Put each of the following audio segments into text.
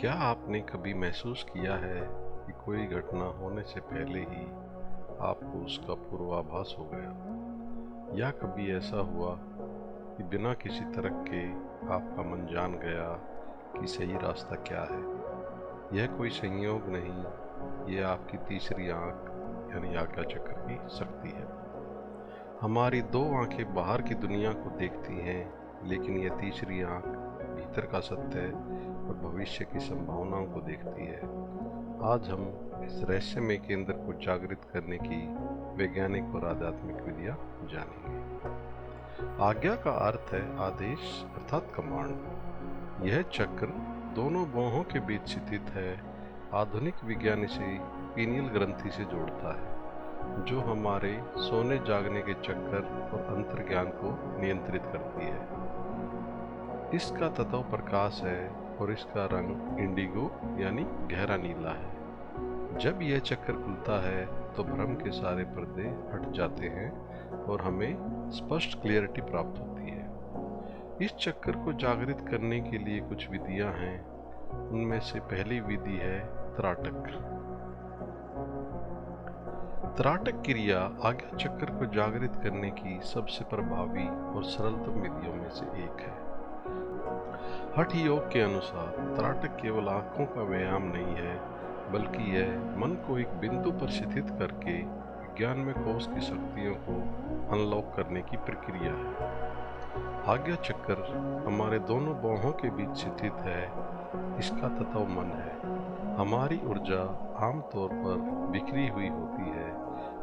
क्या आपने कभी महसूस किया है कि कोई घटना होने से पहले ही आपको उसका पूर्वाभास हो गया, या कभी ऐसा हुआ कि बिना किसी तरक के आपका मन जान गया कि सही रास्ता क्या है? यह कोई संयोग नहीं, यह आपकी तीसरी आंख यानी आज्ञा चक्र की शक्ति है। हमारी दो आंखें बाहर की दुनिया को देखती हैं, लेकिन यह तीसरी आंख भीतर का सत्य और भविष्य की संभावनाओं को देखती है। आज हम इस रहस्यमय केंद्र को जागृत करने की वैज्ञानिक और आध्यात्मिक विधियां जानेंगे। आज्ञा का अर्थ है आदेश अर्थात कमांड। यह चक्र दोनों बाहों के बीच स्थित है। आधुनिक विज्ञान इसे पीनियल ग्रंथि से जोड़ता है, जो हमारे सोने जागने के चक्कर और अंतर्ज्ञान को नियंत्रित करती है। इसका तत्व प्रकाश है और इसका रंग इंडिगो यानी गहरा नीला है। जब यह चक्र खुलता है तो भ्रम के सारे पर्दे हट जाते हैं और हमें स्पष्ट क्लियरिटी प्राप्त होती है। इस चक्र को जागृत करने के लिए कुछ विधियां हैं। उनमें से पहली विधि है त्राटक। त्राटक क्रिया आज्ञा चक्र को जागृत करने की सबसे प्रभावी और सरलतम विधियों में से एक है। हठ योग के अनुसार त्राटक केवल आंखों का व्यायाम नहीं है, बल्कि यह मन को एक बिंदु पर स्थित करके विज्ञान में कोष की शक्तियों को अनलॉक करने की प्रक्रिया है। आज्ञा चक्र हमारे दोनों बाहों के बीच स्थित है। इसका तत्व मन है। हमारी ऊर्जा आमतौर पर बिखरी हुई होती है,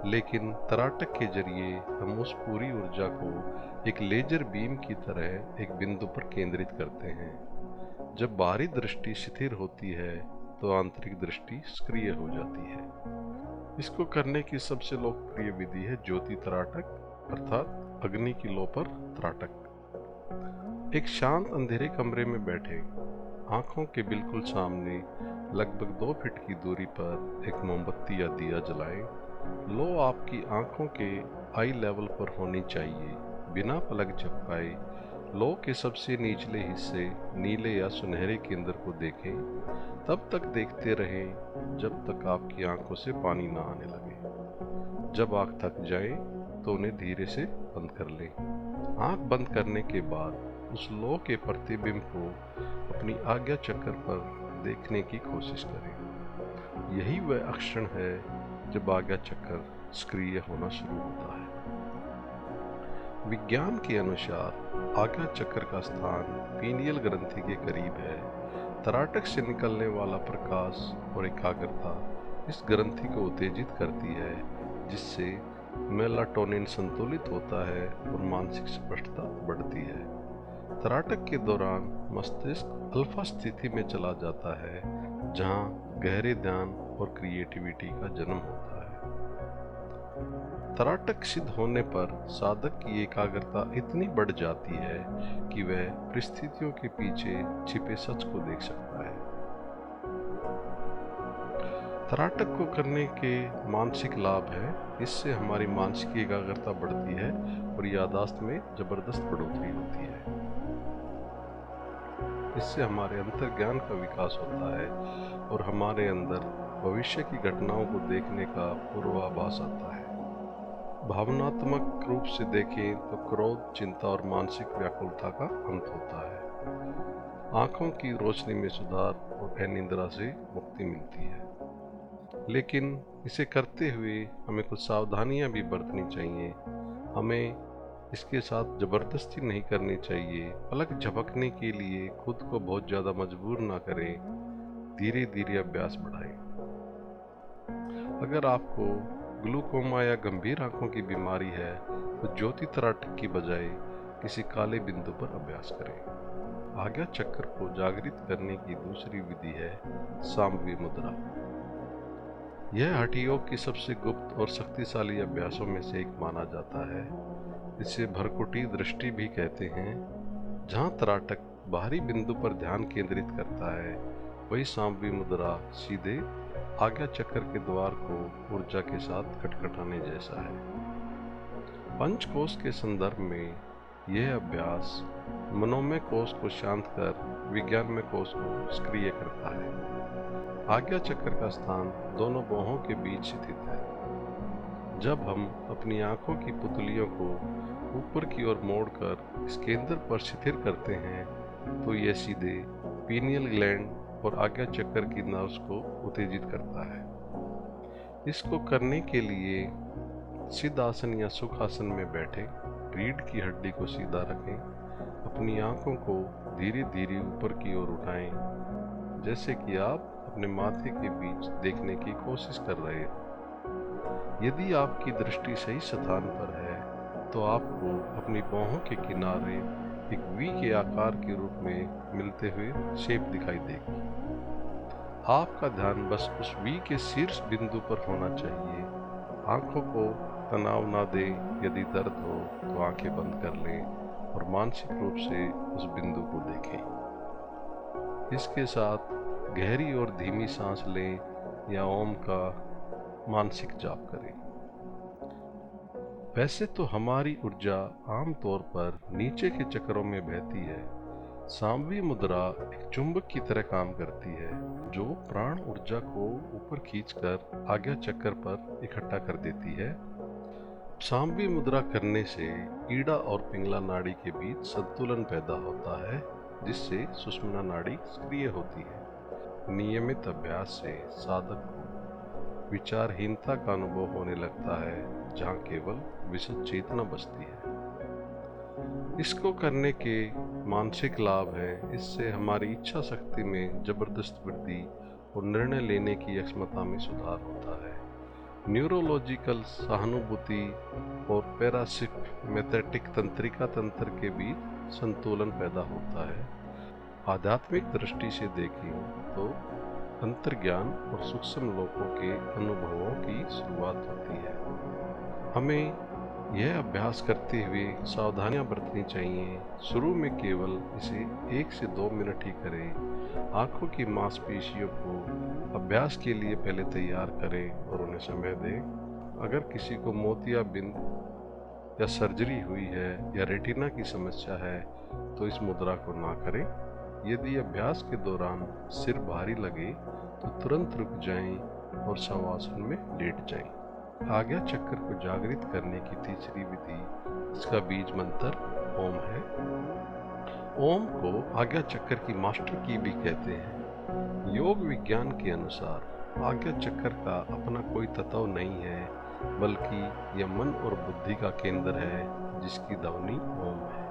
लेकिन त्राटक के जरिए हम उस पूरी ऊर्जा को एक लेजर बीम की तरह एक बिंदु पर केंद्रित करते हैं। जब बाहरी दृष्टि स्थिर होती है तो आंतरिक दृष्टि सक्रिय हो जाती है। इसको करने की सबसे लोकप्रिय विधि है ज्योति त्राटक अर्थात अग्नि की लो पर त्राटक। एक शांत अंधेरे कमरे में बैठे, आंखों के बिल्कुल सामने लगभग 2 फीट की दूरी पर एक मोमबत्ती या दिया जलाएं। लो आपकी आंखों के आई लेवल पर होनी चाहिए। बिना पलक झपकाए लो के सबसे निचले हिस्से नीले या सुनहरे केंद्र को देखें। तब तक देखते रहें जब तक आपकी आंखों से पानी ना आने लगे। जब आंख थक जाए तो उन्हें धीरे से बंद कर लें। आंख बंद करने के बाद उस लो के प्रतिबिंब को अपनी आज्ञा चक्र पर देखने की कोशिश करें। यही वह क्षण है जब आज्ञा चक्र सक्रिय होना शुरू होता है। विज्ञान के अनुसार आज्ञा चक्र का स्थान पीनियल ग्रंथि के करीब है। त्राटक से निकलने वाला प्रकाश और एकाग्रता इस ग्रंथि को उत्तेजित करती है, जिससे मेलाटोनिन संतुलित होता है और मानसिक स्पष्टता बढ़ती है। त्राटक के दौरान मस्तिष्क अल्फा स्थिति में चला जाता है, जहां गहरे ध्यान और क्रिएटिविटी का जन्म होता है। त्राटक सिद्ध होने पर साधक की एकाग्रता इतनी बढ़ जाती है कि वह परिस्थितियों के पीछे छिपे सच को देख सकता है। त्राटक को करने के मानसिक लाभ है। इससे हमारी मानसिक एकाग्रता बढ़ती है और याददाश्त में जबरदस्त बढ़ोतरी होती है। इससे हमारे अंतर्ज्ञान का विकास होता है और हमारे अंदर भविष्य की घटनाओं को देखने का पूर्वाभास आता है। भावनात्मक रूप से देखें तो क्रोध, चिंता और मानसिक व्याकुलता का अंत होता है। आंखों की रोशनी में सुधार और अनिद्रा से मुक्ति मिलती है। लेकिन इसे करते हुए हमें कुछ सावधानियां भी बरतनी चाहिए। हमें इसके साथ जबरदस्ती नहीं करनी चाहिए। पलक झपकने के लिए खुद को बहुत ज़्यादा मजबूर ना करें। धीरे धीरे अभ्यास बढ़ाएं। अगर आपको ग्लूकोमा या गंभीर आंखों की बीमारी है तो ज्योति त्राटक की बजाय किसी काले बिंदु पर अभ्यास करें। आज्ञा चक्र को जागृत करने की दूसरी विधि है सामवी मुद्रा। यह हठ योग की सबसे गुप्त और शक्तिशाली अभ्यासों में से एक माना जाता है। इसे भरकुटी दृष्टि भी कहते हैं। जहाँ त्राटक बाहरी बिंदु पर ध्यान केंद्रित करता है, वही सामवी मुद्रा सीधे आज्ञा चक्र के द्वार को ऊर्जा के साथ खटखटाने जैसा है। पंचकोश के संदर्भ में यह अभ्यास मनोमय कोष को शांत कर विज्ञानमय कोष को सक्रिय करता है। आज्ञा चक्र का स्थान दोनों बाहों के बीच स्थित है। जब हम अपनी आंखों की पुतलियों को ऊपर की ओर मोड़कर इस केंद्र पर स्थिर करते हैं तो यह सीधे पीनियल ग्लैंड और आज्ञा चक्र की नर्व्स को उत्तेजित करता है। इसको करने के लिए सिद्धासन या सुखासन में बैठे, रीढ़ की हड्डी को सीधा रखें, अपनी आंखों को धीरे धीरे ऊपर की ओर उठाएं, जैसे कि आप अपने माथे के बीच देखने की कोशिश कर रहे हो। यदि आपकी दृष्टि सही स्थान पर है तो आपको अपनी बाहों के किनारे एक वी के आकार के रूप में मिलते हुए शेप दिखाई देगी। आपका ध्यान बस उस वी के शीर्ष बिंदु पर होना चाहिए। आंखों को तनाव ना दें। यदि दर्द हो तो आंखें बंद कर लें और मानसिक रूप से उस बिंदु को देखें। इसके साथ गहरी और धीमी सांस लें या ओम का मानसिक जाप करें। वैसे तो हमारी ऊर्जा आमतौर पर नीचे के चक्रों में बहती है। सांबवी मुद्रा एक चुंबक की तरह काम करती है जो प्राण ऊर्जा को ऊपर खींचकर आज्ञा चक्र पर इकट्ठा कर देती है। सांबवी मुद्रा करने से ईड़ा और पिंगला नाड़ी के बीच संतुलन पैदा होता है, जिससे सुषुम्ना नाड़ी सक्रिय होती है। नियमित अभ्यास से साधक को विचारहीनता का अनुभव होने लगता है, जहाँ केवल विशुद्ध चेतना बचती है। इसको करने के मानसिक लाभ है। इससे हमारी इच्छा शक्ति में जबरदस्त वृद्धि और निर्णय लेने की क्षमता में सुधार होता है। न्यूरोलॉजिकल सहानुभूति और पैरासिम्पैथेटिक तंत्रिका तंत्र के बीच संतुलन पैदा होता है। आध्यात्मिक दृष्टि से देखें तो अंतर्ज्ञान और सूक्ष्म लोकों के अनुभवों की शुरुआत होती है। हमें यह अभ्यास करते हुए सावधानियां बरतनी चाहिए। शुरू में केवल इसे 1 से 2 मिनट ही करें। आंखों की मांसपेशियों को अभ्यास के लिए पहले तैयार करें और उन्हें समय दें। अगर किसी को मोतियाबिंद या सर्जरी हुई है या रेटिना की समस्या है तो इस मुद्रा को ना करें। यदि अभ्यास के दौरान सिर भारी लगे तो तुरंत रुक जाएं और शवासन में लेट जाएं। आज्ञा चक्र को जागृत करने की तीसरी विधि, इसका बीज मंत्र ओम है। ओम को आज्ञा चक्र की मास्टर की भी कहते हैं। योग विज्ञान के अनुसार आज्ञा चक्र का अपना कोई तत्व नहीं है, बल्कि यह मन और बुद्धि का केंद्र है, जिसकी ध्वनि ओम है।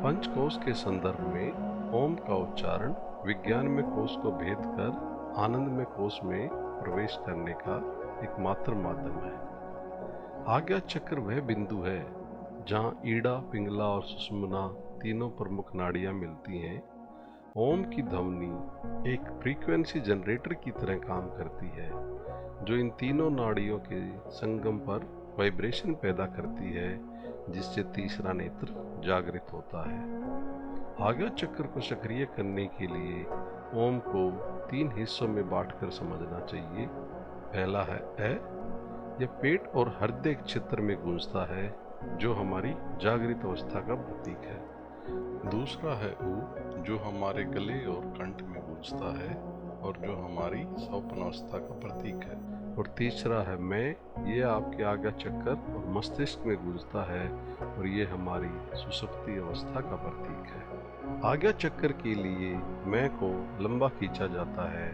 पंचकोश के संदर्भ में ओम का उच्चारण विज्ञान में कोश को भेद कर आनंद में कोश में प्रवेश करने का एकमात्र माध्यम है। आज्ञा चक्र वह बिंदु है जहाँ ईड़ा, पिंगला और सुषुम्ना तीनों प्रमुख नाड़ियाँ मिलती हैं। ओम की ध्वनि एक फ्रीक्वेंसी जनरेटर की तरह काम करती है, जो इन तीनों नाड़ियों के संगम पर वाइब्रेशन पैदा करती है, जिससे तीसरा नेत्र जागृत होता है। आज्ञा चक्र को सक्रिय करने के लिए ओम को 3 हिस्सों में बांटकर समझना चाहिए। पहला है ए। यह पेट और हृदय क्षेत्र में गूंजता है, जो हमारी जागृत अवस्था का प्रतीक है। दूसरा है ऊ, जो हमारे गले और कंठ में गूंजता है और जो हमारी स्वप्न अवस्था का प्रतीक है। और तीसरा है मैं। ये आपके आज्ञा चक्र और मस्तिष्क में गूंजता है और ये हमारी सुषुप्ति अवस्था का प्रतीक है। आज्ञा चक्र के लिए मैं को लंबा खींचा जाता है।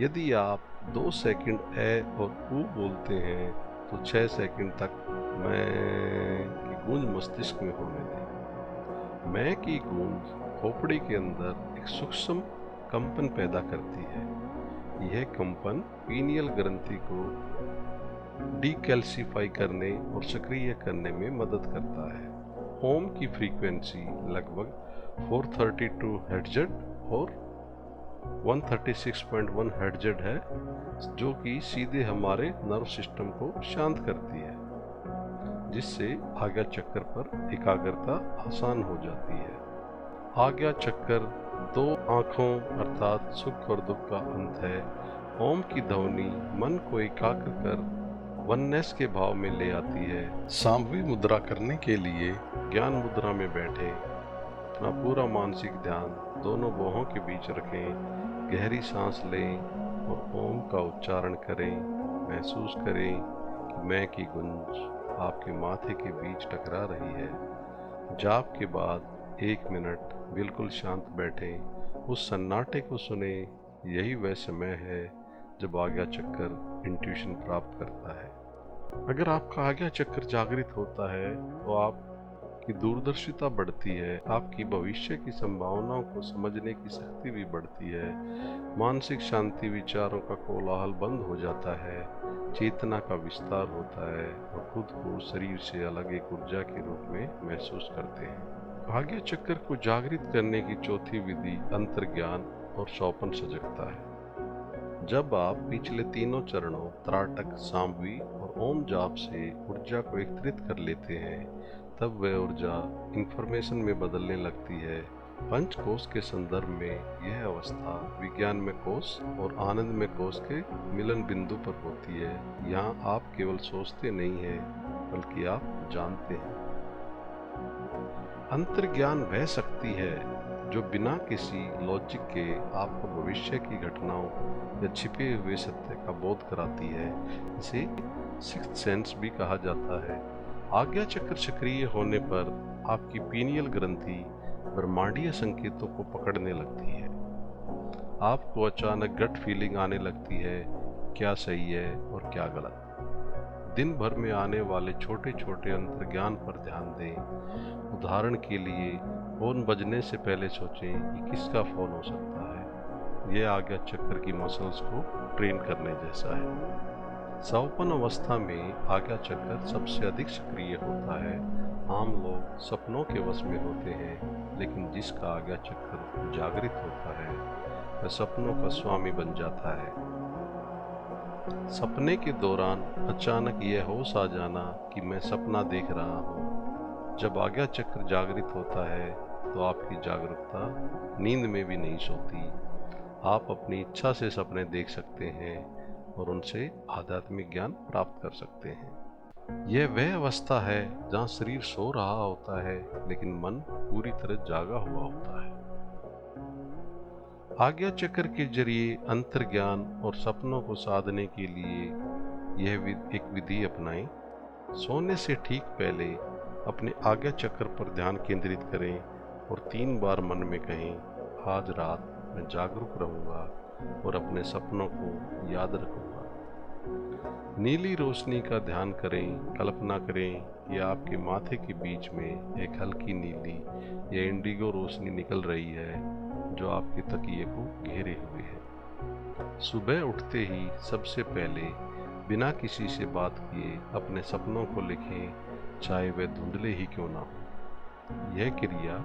यदि आप 2 सेकंड ए और ऊ बोलते हैं तो 6 सेकंड तक मैं की गूंज मस्तिष्क में होने दें। मैं की गूंज खोपड़ी के अंदर एक सूक्ष्म कंपन पैदा करती है। यह कंपन पीनियल ग्रंथि को डीकैल्सिफाई करने और सक्रिय करने में मदद करता है। ओम की फ्रीक्वेंसी लगभग 432 हर्ट्ज और 136.1 हर्ट्ज है, जो कि सीधे हमारे नर्व सिस्टम को शांत करती है, जिससे आज्ञा चक्र पर एकाग्रता आसान हो जाती है। आज्ञा चक्र 2 आँखों अर्थात सुख और दुख का अंत है। ओम की ध्वनि मन को एकाग्र कर वननेस के भाव में ले आती है। सांभवी मुद्रा करने के लिए ज्ञान मुद्रा में बैठे अपना पूरा मानसिक ध्यान दोनों बाहों के बीच रखें, गहरी सांस लें और ओम का उच्चारण करें। महसूस करें कि मैं की गूंज आपके माथे के बीच टकरा रही है। जाप के बाद 1 मिनट बिल्कुल शांत बैठें, उस सन्नाटे को सुने। यही वह समय है जब आज्ञा चक्र इंट्यूशन प्राप्त करता है। अगर आपका आज्ञा चक्र जागृत होता है तो आपकी दूरदर्शिता बढ़ती है, आपकी भविष्य की संभावनाओं को समझने की शक्ति भी बढ़ती है, मानसिक शांति, विचारों का कोलाहल बंद हो जाता है, चेतना का विस्तार होता है और खुद को शरीर से अलग एक ऊर्जा के रूप में महसूस करते हैं। आज्ञा चक्र को जागृत करने की चौथी विधि अंतर्ज्ञान और स्वप्न सजगता है। जब आप पिछले तीनों चरणों त्राटक, सांभवी और ओम जाप से ऊर्जा को एकत्रित कर लेते हैं, तब वह ऊर्जा इंफॉर्मेशन में बदलने लगती है। पंचकोश के संदर्भ में यह अवस्था विज्ञान में कोश और आनंद में कोश के मिलन बिंदु पर होती है। यहाँ आप केवल सोचते नहीं हैं, बल्कि आप जानते हैं। अंतर्ज्ञान वह शक्ति है जो बिना किसी लॉजिक के आपको भविष्य की घटनाओं या छिपे हुए सत्य का बोध कराती है। इसे सिक्स्थ सेंस भी कहा जाता है। आज्ञा चक्र सक्रिय होने पर आपकी पीनियल ग्रंथि ब्रह्मांडीय संकेतों को पकड़ने लगती है। आपको अचानक गट फीलिंग आने लगती है, क्या सही है और क्या गलत। दिन भर में आने वाले छोटे छोटे अंतर्ज्ञान पर ध्यान दें। उदाहरण के लिए, फोन बजने से पहले सोचें कि किसका फोन हो सकता है। यह आज्ञा चक्र की मसल्स को ट्रेन करने जैसा है। स्वप्न अवस्था में आज्ञा चक्र सबसे अधिक सक्रिय होता है। आम लोग सपनों के वश में होते हैं, लेकिन जिसका आज्ञा चक्र जागृत होता है वह सपनों का स्वामी बन जाता है। सपने के दौरान अचानक यह होश आ जाना कि मैं सपना देख रहा हूँ। जब आज्ञा चक्र जागृत होता है तो आपकी जागरूकता नींद में भी नहीं सोती। आप अपनी इच्छा से सपने देख सकते हैं और उनसे आध्यात्मिक ज्ञान प्राप्त कर सकते हैं। यह वह अवस्था है जहाँ शरीर सो रहा होता है लेकिन मन पूरी तरह जागा हुआ होता है। आज्ञा चक्र के जरिए अंतर्ज्ञान और सपनों को साधने के लिए यह एक विधि अपनाएं। सोने से ठीक पहले अपने आज्ञा चक्र पर ध्यान केंद्रित करें और 3 बार मन में कहें, आज रात मैं जागरूक रहूंगा और अपने सपनों को याद रखूंगा। नीली रोशनी का ध्यान करें। कल्पना करें कि आपके माथे के बीच में एक हल्की नीली या इंडिगो रोशनी निकल रही है जो आपके तकिए को घेरे हुए है। सुबह उठते ही सबसे पहले बिना किसी से बात किए अपने सपनों को लिखें, चाहे वे धुंधले ही क्यों ना हो। यह क्रिया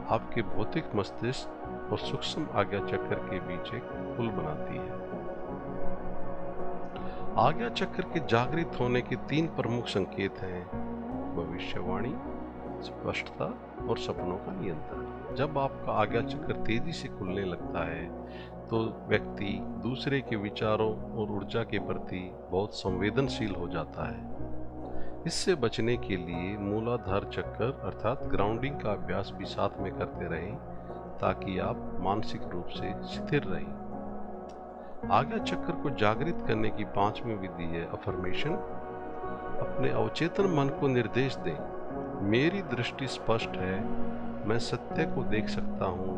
आपके भौतिक मस्तिष्क और सूक्ष्म आज्ञा चक्र के बीच एक पुल बनाती है। आज्ञा चक्र के जागृत होने के 3 प्रमुख संकेत हैं: भविष्यवाणी, स्पष्टता और सपनों का नियंत्रण। जब आपका आज्ञा चक्र तेजी से खुलने लगता है तो व्यक्ति दूसरे के विचारों और ऊर्जा के प्रति बहुत संवेदनशील हो जाता है। इससे बचने के लिए मूलाधार चक्र अर्थात ग्राउंडिंग का अभ्यास भी साथ में करते रहें ताकि आप मानसिक रूप से स्थिर रहें। आज्ञा चक्र को जागृत करने की 5वीं विधि है अफर्मेशन। अपने अवचेतन मन को निर्देश दें, मेरी दृष्टि स्पष्ट है, मैं सत्य को देख सकता हूँ,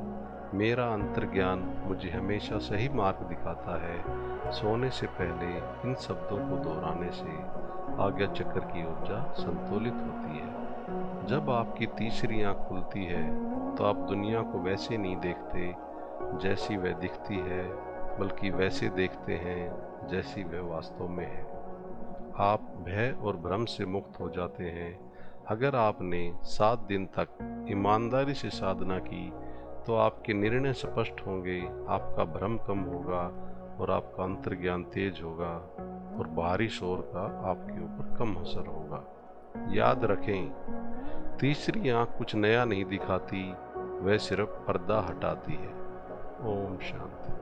मेरा अंतर्ज्ञान मुझे हमेशा सही मार्ग दिखाता है। सोने से पहले इन शब्दों को दोहराने से आज्ञा चक्र की ऊर्जा संतुलित होती है। जब आपकी तीसरी आंख खुलती है तो आप दुनिया को वैसे नहीं देखते जैसी वह दिखती है, बल्कि वैसे देखते हैं जैसी वह वास्तव में है। आप भय और भ्रम से मुक्त हो जाते हैं। अगर आपने 7 दिन तक ईमानदारी से साधना की तो आपके निर्णय स्पष्ट होंगे, आपका भ्रम कम होगा और आपका अंतर्ज्ञान तेज होगा और बाहरी शोर का आपके ऊपर कम असर होगा। याद रखें, तीसरी आंख कुछ नया नहीं दिखाती, वह सिर्फ पर्दा हटाती है। ओम शांति।